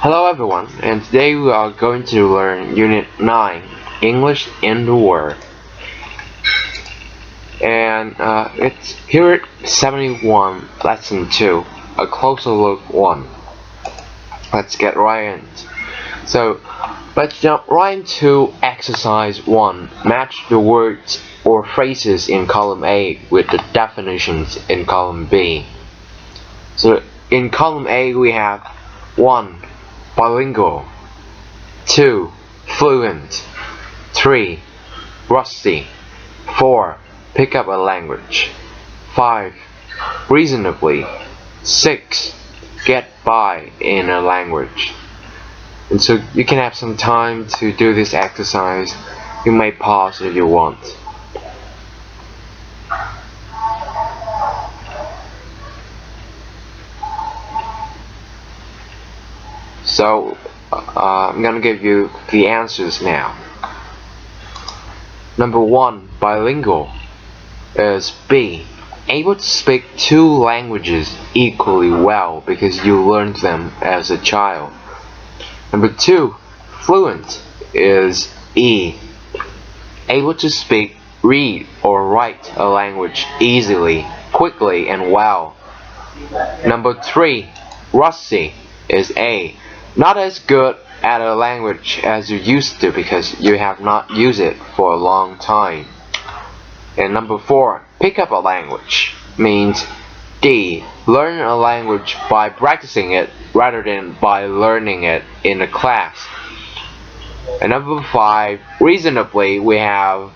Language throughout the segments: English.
Hello everyone, and today we are going to learn Unit 9, English in the Word. And it's here at 71, Lesson 2, a closer look 1. Let's get right in. So, let's jump right into Exercise 1. Match the words or phrases in column A with the definitions in column B. So, in column A we have 1. Bilingual. 2. Fluent. 3. Rusty. 4. Pick up a language. 5. Reasonably. 6. Get by in a language. And so you can have some time to do this exercise. You may pause if you want. So I'm gonna give you the answers now. Number 1, bilingual is B. Able to speak 2 languages equally well because you learned them as a child. Number 2, fluent is E. Able to speak, read, or write a language easily, quickly, and well. Number 3, rusty is A. Not as good at a language as you used to because you have not used it for a long time. And number 4, pick up a language means D. Learn a language by practicing it rather than by learning it in a class. And number 5, reasonably we have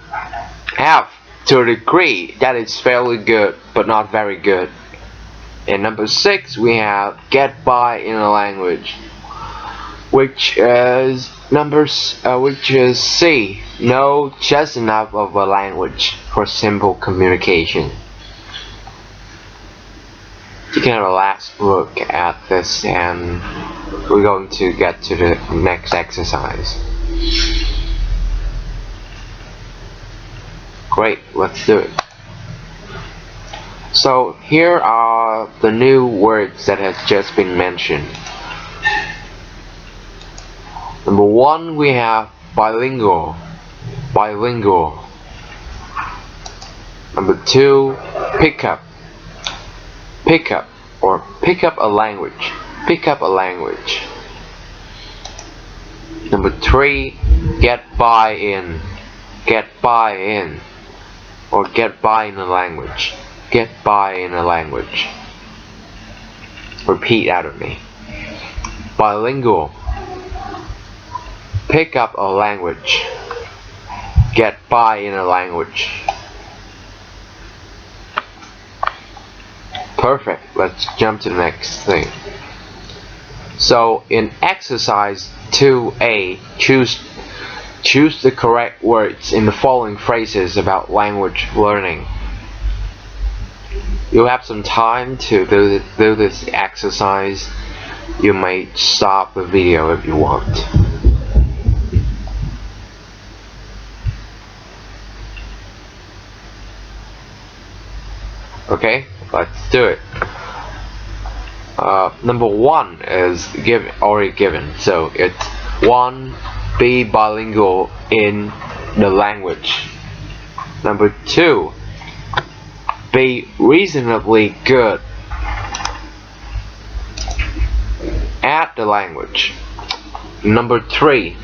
to a degree that is fairly good but not very good. And number 6 we have get by in a language, which is C. Know just enough of a language for simple communication. You can have a last look at this and we're going to get to the next exercise. Great, let's do it. So here are the new words that has just been mentioned. Number 1 we have bilingual. Number 2, pick up or pick up a language. Number 3, get by in or get by in a language. Repeat after me. Bilingual. Pick up a language. Get by in a language. Perfect. Let's jump to the next thing. So in exercise 2A, choose the correct words in the following phrases about language learning. You'll have some time to do this exercise. You may stop the video if you want. Okay, let's do it. Number 1 is already given, so it's 1. Be bilingual in the language. Number 2, be reasonably good at the language. Number 3,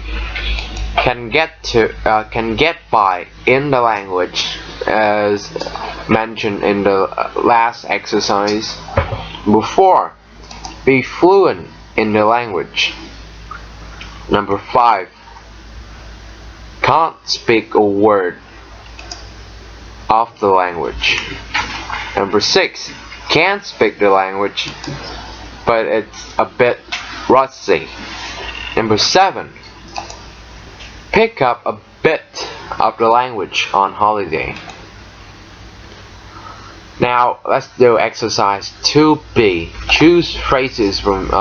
can get by in the language as mentioned in the last exercise. Number 4, be fluent in the language. Number 5, can't speak a word of the language. Number 6, can speak the language but it's a bit rusty. Number 7, pick up a bit of the language on holiday. Now let's do exercise 2B. Choose phrases from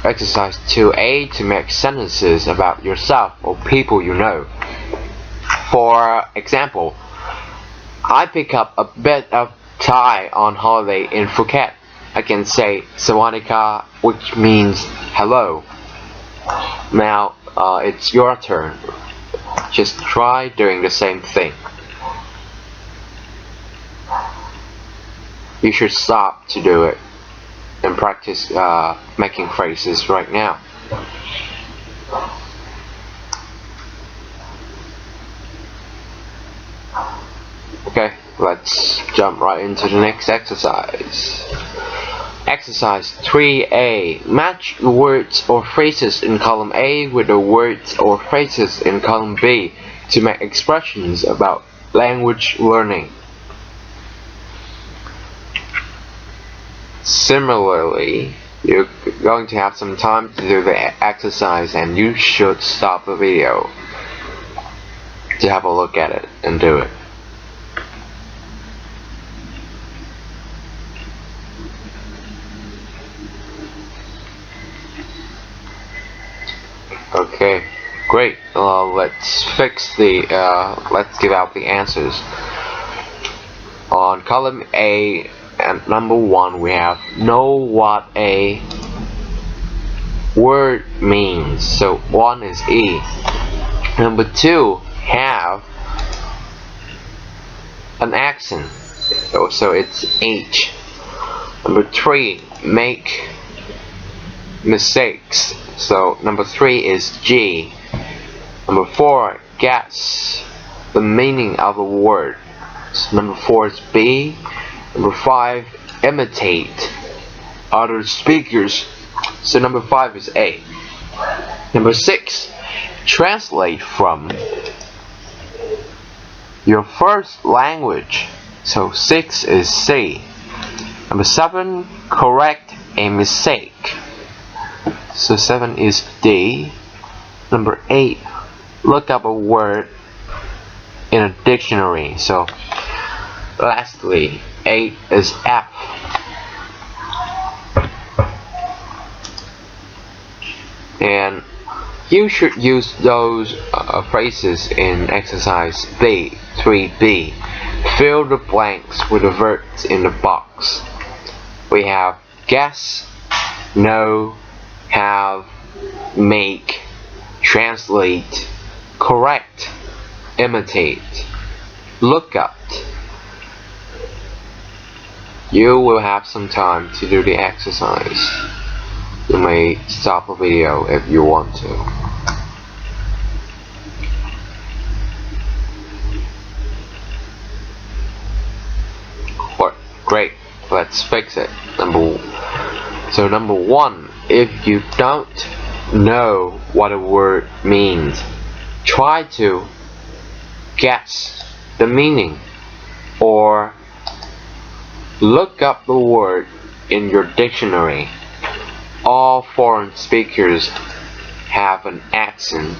exercise 2A to make sentences about yourself or people you know. For example, I pick up a bit of Thai on holiday in Phuket. I can say Sawadee Ka, which means hello. Now it's your turn. Just try doing the same thing. You should stop to do it and practice making phrases right now. Okay, let's jump right into the next exercise. Exercise 3A. Match the words or phrases in column A with the words or phrases in column B to make expressions about language learning. Similarly, you're going to have some time to do the exercise, and you should stop the video to have a look at it and do it. Okay, great. Let's give out the answers. On column A and number 1, we have know what a word means. So 1 is E. Number 2, have an accent. So it's H. Number 3, make mistakes. So number 3 is G. Number 4, guess the meaning of a word. So number 4 is B. Number 5, imitate other speakers. So number 5 is A. Number 6, translate from your first language. So 6 is C. Number 7, correct a mistake. So 7 is D. Number 8, look up a word in a dictionary. So lastly, 8 is F. And you should use those phrases in exercise B, 3B. Fill the blanks with the words in the box. We have guess, know, have, make, translate, correct, imitate, look up. You will have some time to do the exercise. You may stop the video if you want to. Great, let's fix it. Number 1, if you don't know what a word means, try to guess the meaning or look up the word in your dictionary. All foreign speakers have an accent,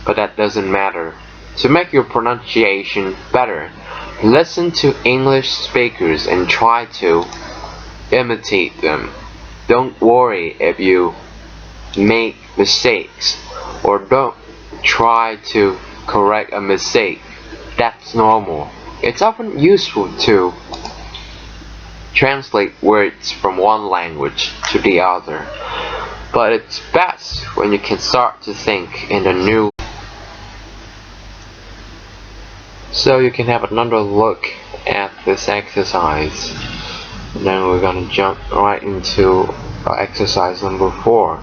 but that doesn't matter. To make your pronunciation better, listen to English speakers and try to imitate them. Don't worry if you make mistakes, or don't try to correct a mistake. That's normal. It's often useful to translate words from one language to the other, but it's best when you can start to think in a new. So you can have another look at this exercise, and then we're gonna jump right into exercise number 4.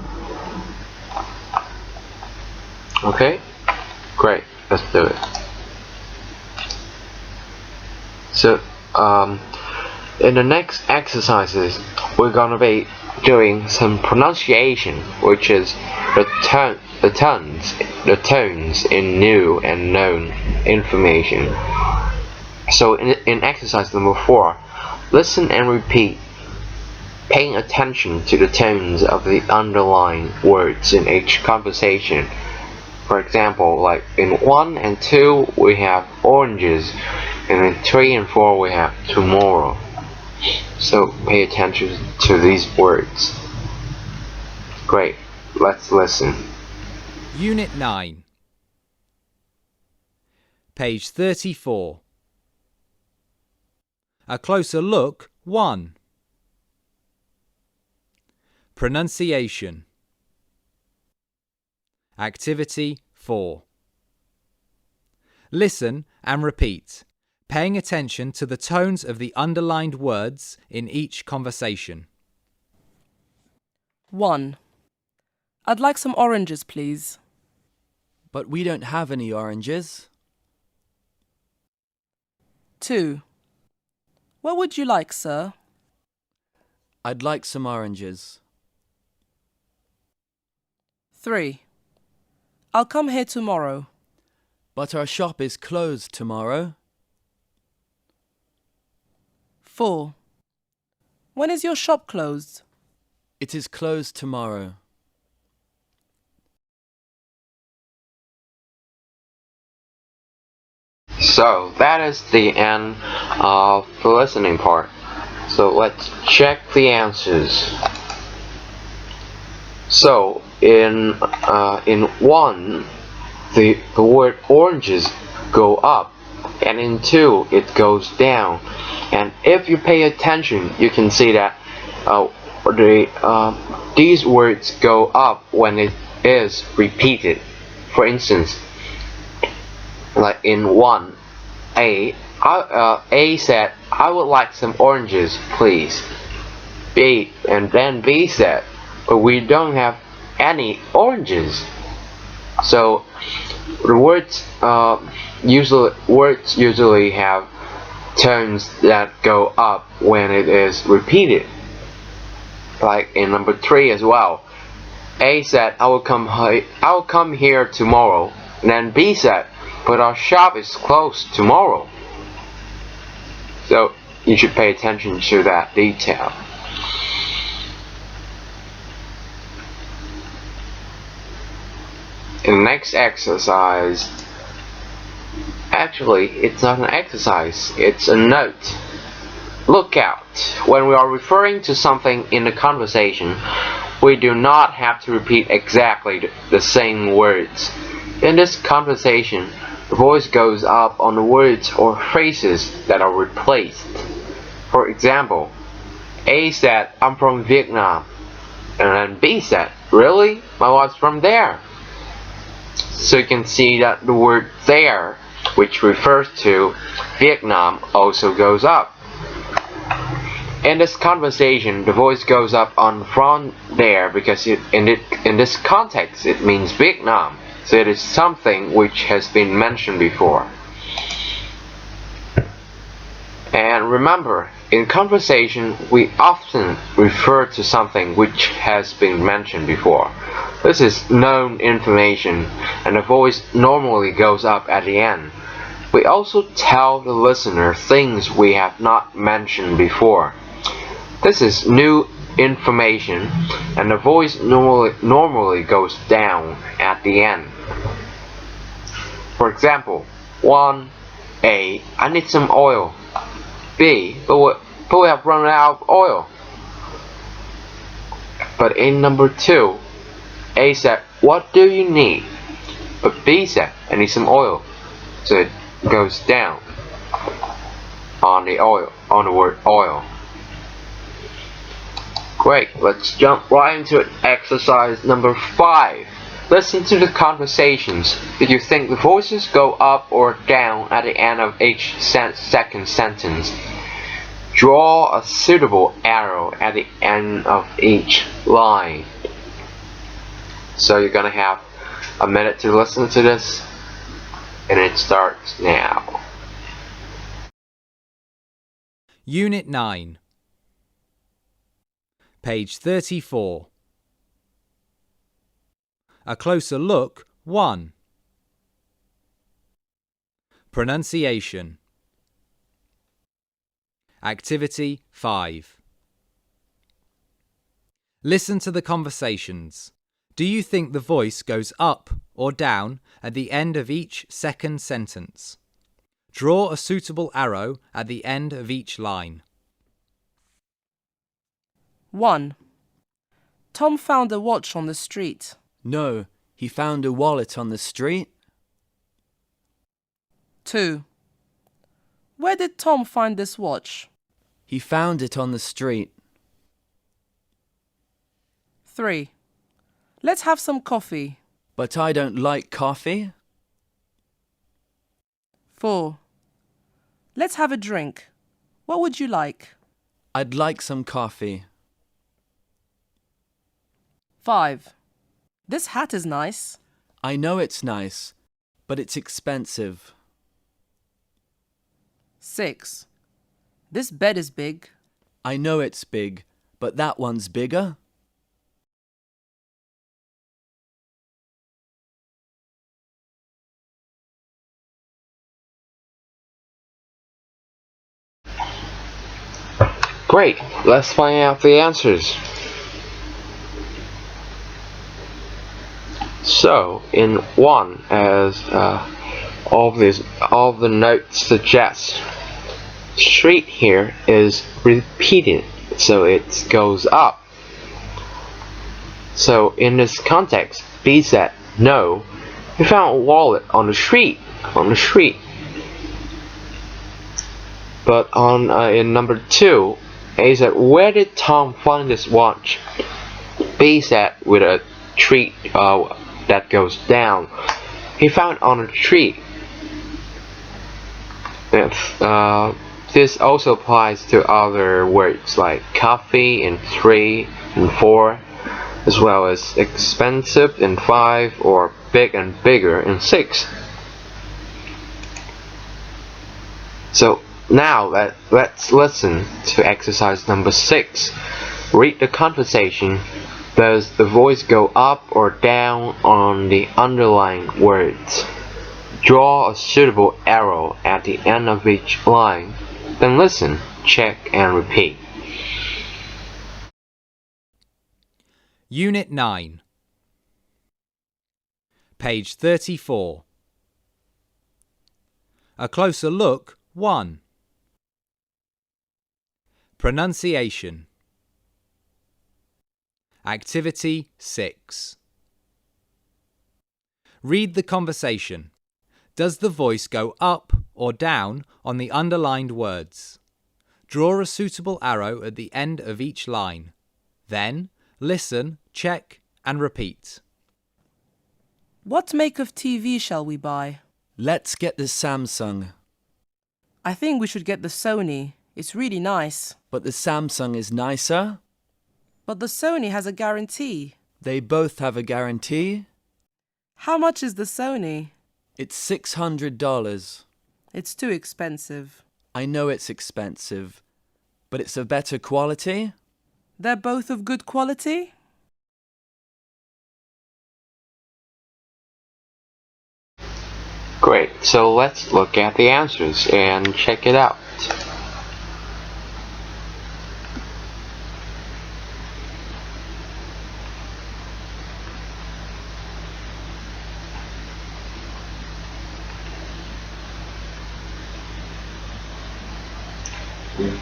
Okay, great, let's do it. So in the next exercises, we're gonna be doing some pronunciation, which is the tones in new and known information. So in exercise number 4, listen and repeat, paying attention to the tones of the underlying words in each conversation. For example, like in 1 and 2 we have oranges, and in 3 and 4 we have tomorrow. So pay attention to these words. Great, let's listen. Unit 9, page 34. A closer look 1. Pronunciation. Activity 4. Listen and repeat, paying attention to the tones of the underlined words in each conversation. 1. I'd like some oranges, please. But we don't have any oranges. 2. What would you like, sir? I'd like some oranges. 3. I'll come here tomorrow. But our shop is closed tomorrow. 4. When is your shop closed? It is closed tomorrow. So that is the end of the listening part. So let's check the answers. So in 1, the word oranges go up, and in 2 it goes down. And if you pay attention, you can see that these words go up when it is repeated. For instance, like in 1, A said, "I would like some oranges, please." And then B said, "But we don't have any oranges." So the words usually have tones that go up when it is repeated. Like in number 3 as well. A said, I will come here tomorrow." And then B said, "But our shop is closed tomorrow." So you should pay attention to that detail. In the next exercise, actually it's not an exercise, it's a note. Look out. When we are referring to something in a conversation, we do not have to repeat exactly the same words. In this conversation, the voice goes up on the words or phrases that are replaced. For example, A said, "I'm from Vietnam." And then B said, "Really? My wife's from there." So you can see that the word there, which refers to Vietnam, also goes up. In this conversation, the voice goes up on "from there" because in this context it means Vietnam. So it is something which has been mentioned before. And remember, in conversation we often refer to something which has been mentioned before. This is known information, and the voice normally goes up at the end. We also tell the listener things we have not mentioned before. This is new information, and the voice normally goes down at the end. For example, 1. A. I need some oil. B. But we have run out of oil. But in number 2, A said, "What do you need?" But B said, "I need some oil." So it goes down on the word oil. Great, let's jump right into it. Exercise number 5. Listen to the conversations. Did you think the voices go up or down at the end of each second sentence? Draw a suitable arrow at the end of each line. So you're gonna have a minute to listen to this, and it starts now. Unit 9. Page 34. A closer look 1. Pronunciation. Activity 5. Listen to the conversations. Do you think the voice goes up or down at the end of each second sentence? Draw a suitable arrow at the end of each line. 1. Tom found a watch on the street. No, he found a wallet on the street. 2. Where did Tom find this watch? He found it on the street. 3. Let's have some coffee. But I don't like coffee. 4. Let's have a drink. What would you like? I'd like some coffee. 5. This hat is nice. I know it's nice, but it's expensive. 6. This bed is big. I know it's big, but that one's bigger. Great, let's find out the answers. So, in 1, as all the notes suggest, street here is repeated, so it goes up. So, in this context, B said, no, he found a wallet on the street. But in number 2, A said, where did Tom find this watch? B said, with a tree that goes down. He found on a tree. This also applies to other words like coffee in 3 and 4, as well as expensive in 5, or big and bigger in 6. So now let's listen to exercise number 6. Read the conversation. Does the voice go up or down on the underlined words? Draw a suitable arrow at the end of each line. Then listen, check, and repeat. Unit 9. Page 34. A closer look 1. Pronunciation. Activity 6. Read the conversation. Does the voice go up or down on the underlined words? Draw a suitable arrow at the end of each line. Then, listen, check, and repeat. What make of TV shall we buy? Let's get the Samsung. I think we should get the Sony. It's really nice. But the Samsung is nicer. But the Sony has a guarantee. They both have a guarantee. How much is the Sony? It's $600. It's too expensive. I know it's expensive, but it's of better quality. They're both of good quality? Great, so let's look at the answers and check it out.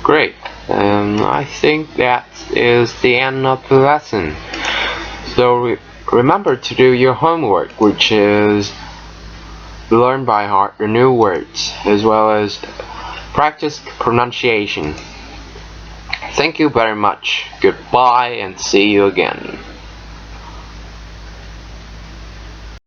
Great, I think that is the end of the lesson. So remember to do your homework, which is learn by heart the new words, as well as practice pronunciation. Thank you very much. Goodbye and see you again.